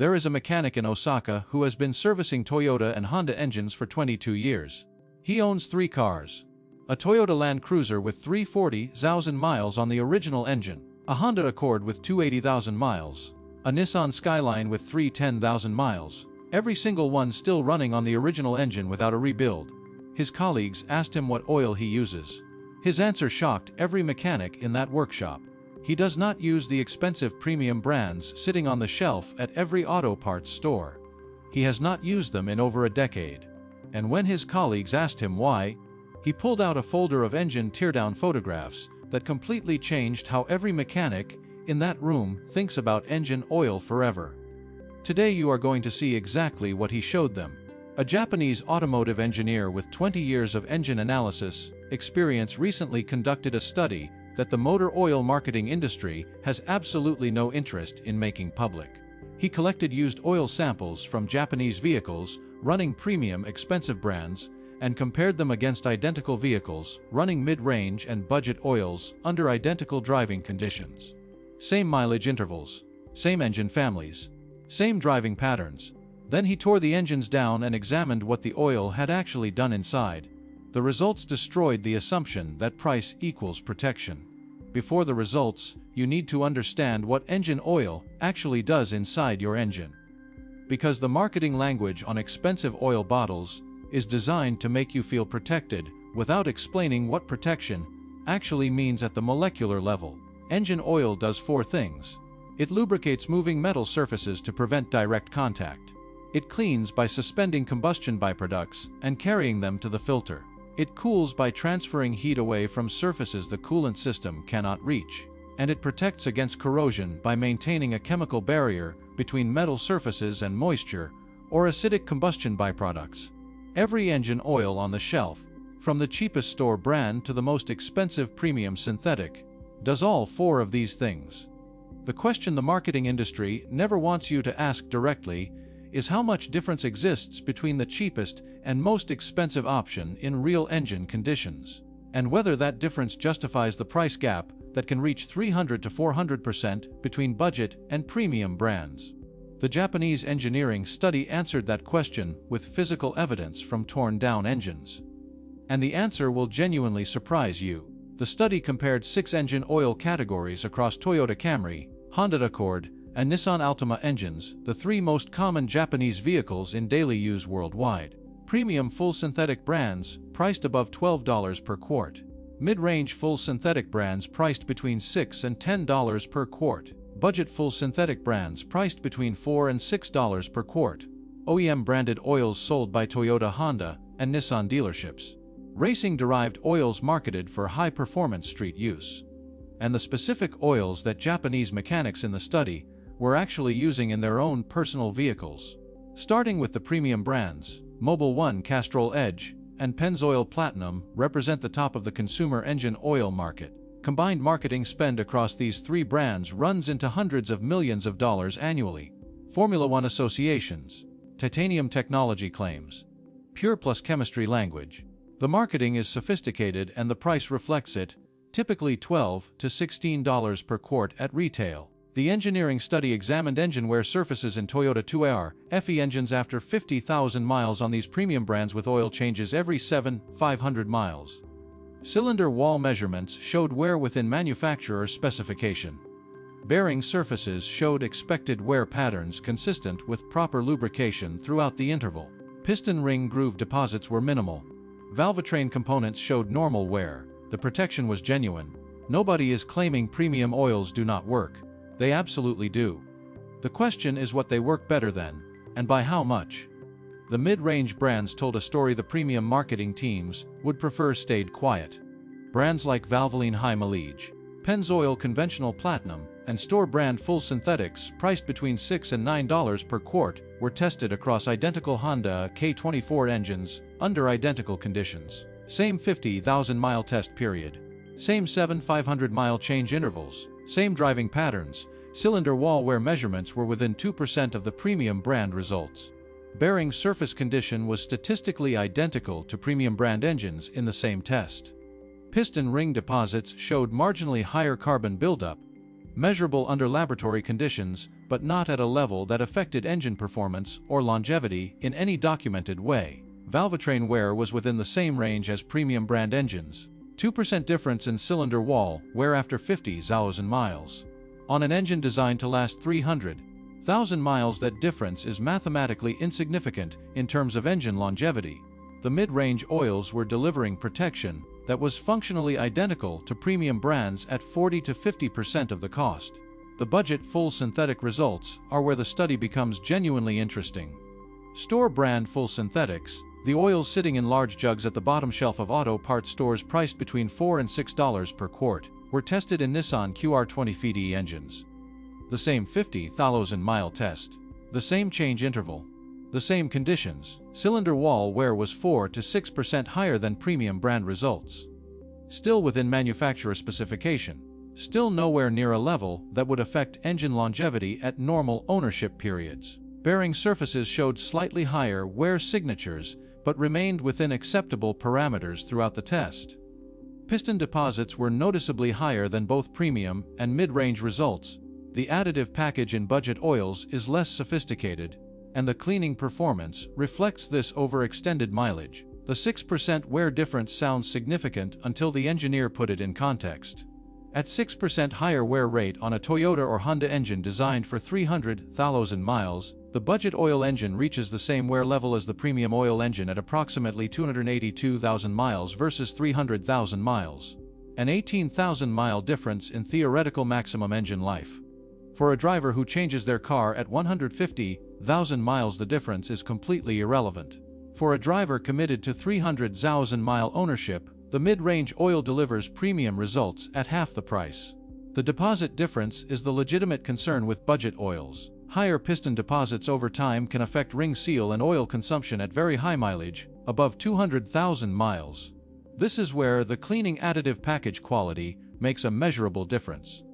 There is a mechanic in Osaka who has been servicing Toyota and Honda engines for 22 years. He owns 3 cars. A Toyota Land Cruiser with 340,000 miles on the original engine, a Honda Accord with 280,000 miles, a Nissan Skyline with 310,000 miles, every single one still running on the original engine without a rebuild. His colleagues asked him what oil he uses. His answer shocked every mechanic in that workshop. He does not use the expensive premium brands sitting on the shelf at every auto parts store. He has not used them in over a decade. And when his colleagues asked him why, he pulled out a folder of engine teardown photographs that completely changed how every mechanic in that room thinks about engine oil forever. Today you are going to see exactly what he showed them. A Japanese automotive engineer with 20 years of engine analysis experience recently conducted a study that the motor oil marketing industry has absolutely no interest in making public. He collected used oil samples from Japanese vehicles running premium expensive brands and compared them against identical vehicles running mid-range and budget oils under identical driving conditions. Same mileage intervals, same engine families, same driving patterns. Then he tore the engines down and examined what the oil had actually done inside. The results destroyed the assumption that price equals protection. Before the results, you need to understand what engine oil actually does inside your engine. Because the marketing language on expensive oil bottles is designed to make you feel protected without explaining what protection actually means at the molecular level. Engine oil does 4 things. It lubricates moving metal surfaces to prevent direct contact. It cleans by suspending combustion byproducts and carrying them to the filter. It cools by transferring heat away from surfaces the coolant system cannot reach. And it protects against corrosion by maintaining a chemical barrier between metal surfaces and moisture or acidic combustion byproducts. Every engine oil on the shelf, from the cheapest store brand to the most expensive premium synthetic, does all 4 of these things. The question the marketing industry never wants you to ask directly is how much difference exists between the cheapest and most expensive option in real engine conditions, and whether that difference justifies the price gap that can reach 300 to 400% between budget and premium brands. The Japanese engineering study answered that question with physical evidence from torn-down engines. And the answer will genuinely surprise you. The study compared 6 engine oil categories across Toyota Camry, Honda Accord, and Nissan Altima engines, the 3 most common Japanese vehicles in daily use worldwide. Premium full synthetic brands, priced above $12 per quart. Mid-range full synthetic brands priced between $6 and $10 per quart. Budget full synthetic brands priced between $4 and $6 per quart. OEM-branded oils sold by Toyota, Honda, and Nissan dealerships. Racing-derived oils marketed for high-performance street use. And the specific oils that Japanese mechanics in the study were actually using in their own personal vehicles. Starting with the premium brands, Mobil 1 Castrol Edge and Pennzoil Platinum represent the top of the consumer engine oil market. Combined marketing spend across these 3 brands runs into hundreds of millions of dollars annually. Formula One associations, titanium technology claims, pure plus chemistry language. The marketing is sophisticated and the price reflects it, typically $12 to $16 per quart at retail. The engineering study examined engine wear surfaces in Toyota 2AR FE engines after 50,000 miles on these premium brands with oil changes every 500 miles. Cylinder wall measurements showed wear within manufacturer specification. Bearing surfaces showed expected wear patterns consistent with proper lubrication throughout the interval. Piston ring groove deposits were minimal. Valvetrain components showed normal wear. The protection was genuine. Nobody is claiming premium oils do not work. They absolutely do. The question is what they work better than, and by how much. The mid-range brands told a story the premium marketing teams would prefer stayed quiet. Brands like Valvoline High Mileage, Pennzoil Conventional Platinum, and store-brand full synthetics priced between $6 and $9 per quart were tested across identical Honda K24 engines under identical conditions. Same 50,000-mile test period. Same 500-mile change intervals. Same driving patterns. Cylinder wall wear measurements were within 2% of the premium brand results. Bearing surface condition was statistically identical to premium brand engines in the same test. Piston ring deposits showed marginally higher carbon buildup. measurable under laboratory conditions, but not at a level that affected engine performance or longevity in any documented way. Valvetrain wear was within the same range as premium brand engines. 2% difference in cylinder wall wear after 50,000 miles. On an engine designed to last 300,000 miles, that difference is mathematically insignificant in terms of engine longevity. The mid-range oils were delivering protection that was functionally identical to premium brands at 40 to 50% of the cost. The budget full synthetic results are where the study becomes genuinely interesting. Store brand full synthetics, the oils sitting in large jugs at the bottom shelf of auto parts stores priced between $4 and $6 per quart, were tested in Nissan QR20FD engines. The same 50,000 mile test. The same change interval. The same conditions. Cylinder wall wear was 4 to 6% higher than premium brand results. Still within manufacturer specification. Still nowhere near a level that would affect engine longevity at normal ownership periods. Bearing surfaces showed slightly higher wear signatures, but remained within acceptable parameters throughout the test. Piston deposits were noticeably higher than both premium and mid-range results. The additive package in budget oils is less sophisticated, and the cleaning performance reflects this over extended mileage. The 6% wear difference sounds significant until the engineer put it in context. At 6% higher wear rate on a Toyota or Honda engine designed for 300,000 miles, the budget oil engine reaches the same wear level as the premium oil engine at approximately 282,000 miles versus 300,000 miles. An 18,000-mile difference in theoretical maximum engine life. For a driver who changes their car at 150,000 miles, the difference is completely irrelevant. For a driver committed to 300,000-mile ownership, the mid-range oil delivers premium results at half the price. The deposit difference is the legitimate concern with budget oils. Higher piston deposits over time can affect ring seal and oil consumption at very high mileage, above 200,000 miles. This is where the cleaning additive package quality makes a measurable difference.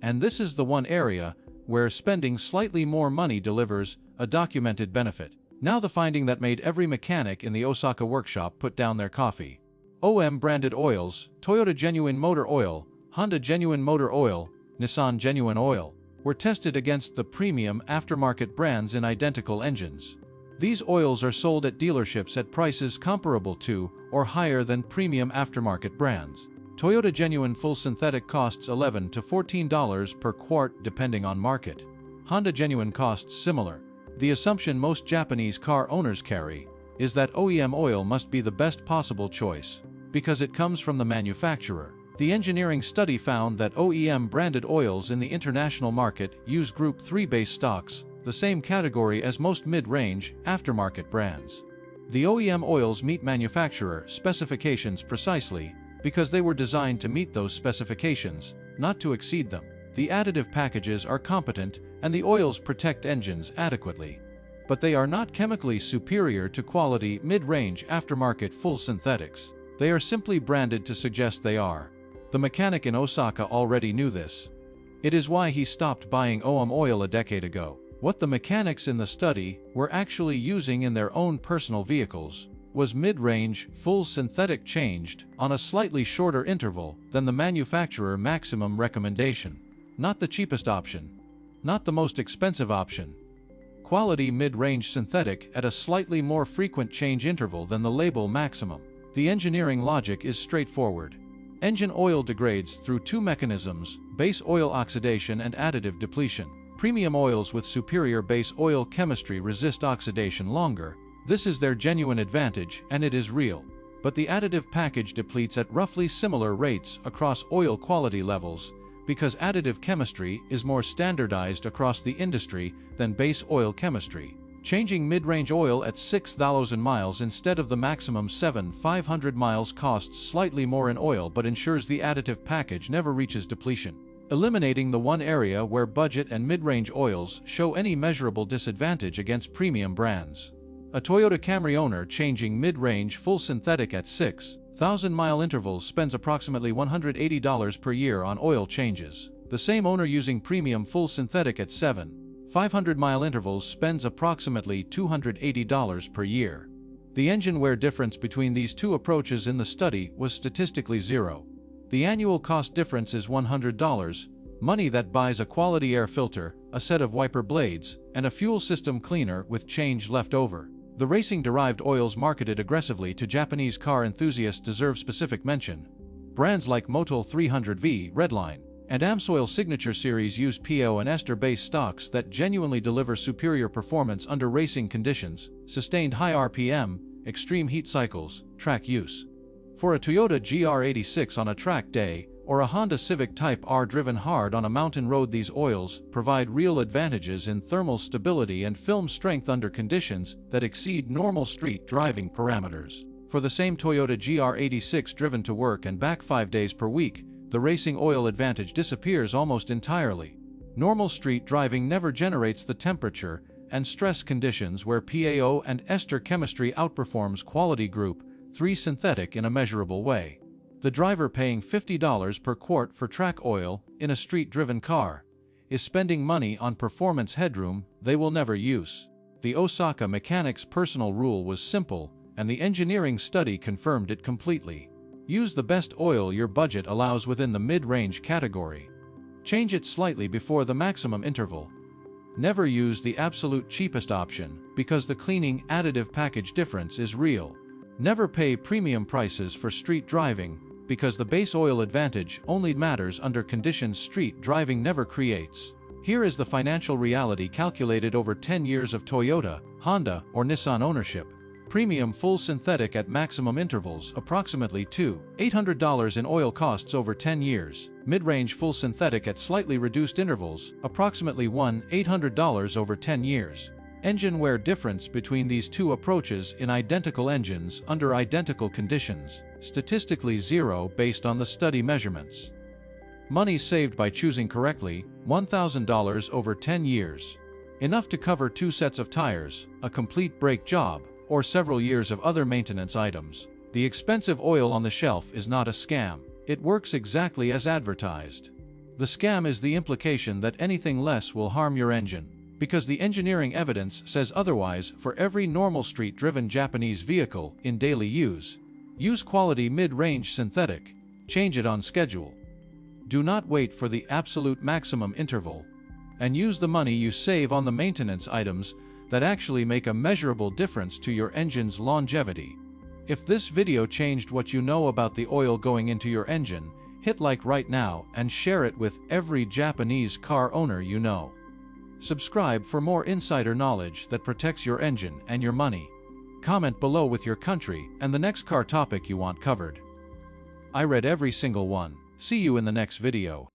And this is the one area where spending slightly more money delivers a documented benefit. Now the finding that made every mechanic in the Osaka workshop put down their coffee. OM branded oils, Toyota Genuine Motor Oil, Honda Genuine Motor Oil, Nissan Genuine Oil, were tested against the premium aftermarket brands in identical engines. These oils are sold at dealerships at prices comparable to or higher than premium aftermarket brands. Toyota Genuine Full Synthetic costs $11 to $14 per quart depending on market. Honda Genuine costs similar. The assumption most Japanese car owners carry is that OEM oil must be the best possible choice because it comes from the manufacturer. The engineering study found that OEM branded oils in the international market use Group 3 base stocks, the same category as most mid-range aftermarket brands. The OEM oils meet manufacturer specifications precisely because they were designed to meet those specifications, not to exceed them. The additive packages are competent and the oils protect engines adequately. But they are not chemically superior to quality mid-range aftermarket full synthetics. They are simply branded to suggest they are. The mechanic in Osaka already knew this. It is why he stopped buying OM oil a decade ago. What the mechanics in the study were actually using in their own personal vehicles was mid-range, full synthetic changed on a slightly shorter interval than the manufacturer maximum recommendation. Not the cheapest option. Not the most expensive option. Quality mid-range synthetic at a slightly more frequent change interval than the label maximum. The engineering logic is straightforward. Engine oil degrades through two mechanisms: base oil oxidation and additive depletion. Premium oils with superior base oil chemistry resist oxidation longer. This is their genuine advantage, and it is real. But the additive package depletes at roughly similar rates across oil quality levels, because additive chemistry is more standardized across the industry than base oil chemistry. Changing mid-range oil at 6,000 miles instead of the maximum 7,500 miles costs slightly more in oil but ensures the additive package never reaches depletion, eliminating the one area where budget and mid-range oils show any measurable disadvantage against premium brands. A Toyota Camry owner changing mid-range full synthetic at 6,000-mile intervals spends approximately $180 per year on oil changes. The same owner using premium full synthetic at 7,500-mile intervals spends approximately $280 per year. The engine wear difference between these two approaches in the study was statistically zero. The annual cost difference is $100, Money that buys a quality air filter, a set of wiper blades, and a fuel system cleaner with change left over. The racing-derived oils marketed aggressively to Japanese car enthusiasts deserve specific mention. Brands like Motul 300V Redline and Amsoil Signature Series use PO and ester-based stocks that genuinely deliver superior performance under racing conditions, sustained high RPM, extreme heat cycles, track use. For a Toyota GR86 on a track day, or a Honda Civic Type R driven hard on a mountain road, these oils provide real advantages in thermal stability and film strength under conditions that exceed normal street driving parameters. For the same Toyota GR86 driven to work and back 5 days per week, the racing oil advantage disappears almost entirely. Normal street driving never generates the temperature and stress conditions where PAO and ester chemistry outperforms quality Group 3 synthetic in a measurable way. The driver paying $50 per quart for track oil in a street-driven car is spending money on performance headroom they will never use. The Osaka mechanic's personal rule was simple, and the engineering study confirmed it completely. Use the best oil your budget allows within the mid-range category. Change it slightly before the maximum interval. Never use the absolute cheapest option, because the cleaning additive package difference is real. Never pay premium prices for street driving, because the base oil advantage only matters under conditions street driving never creates. Here is the financial reality calculated over 10 years of Toyota, Honda, or Nissan ownership. Premium full synthetic at maximum intervals, approximately $2,800 in oil costs over 10 years. Mid-range full synthetic at slightly reduced intervals, approximately $1,800 over 10 years. Engine wear difference between these two approaches in identical engines under identical conditions, statistically zero based on the study measurements. Money saved by choosing correctly, $1,000 over 10 years. Enough to cover 2 sets of tires, a complete brake job, or several years of other maintenance items. The expensive oil on the shelf is not a scam. It works exactly as advertised. The scam is the implication that anything less will harm your engine, because the engineering evidence says otherwise. For every normal street-driven Japanese vehicle in daily use, use quality mid-range synthetic. Change it on schedule. Do not wait for the absolute maximum interval, and use the money you save on the maintenance items that actually make a measurable difference to your engine's longevity. If this video changed what you know about the oil going into your engine, hit like right now and share it with every Japanese car owner you know. Subscribe for more insider knowledge that protects your engine and your money. Comment below with your country and the next car topic you want covered. I read every single one. See you in the next video.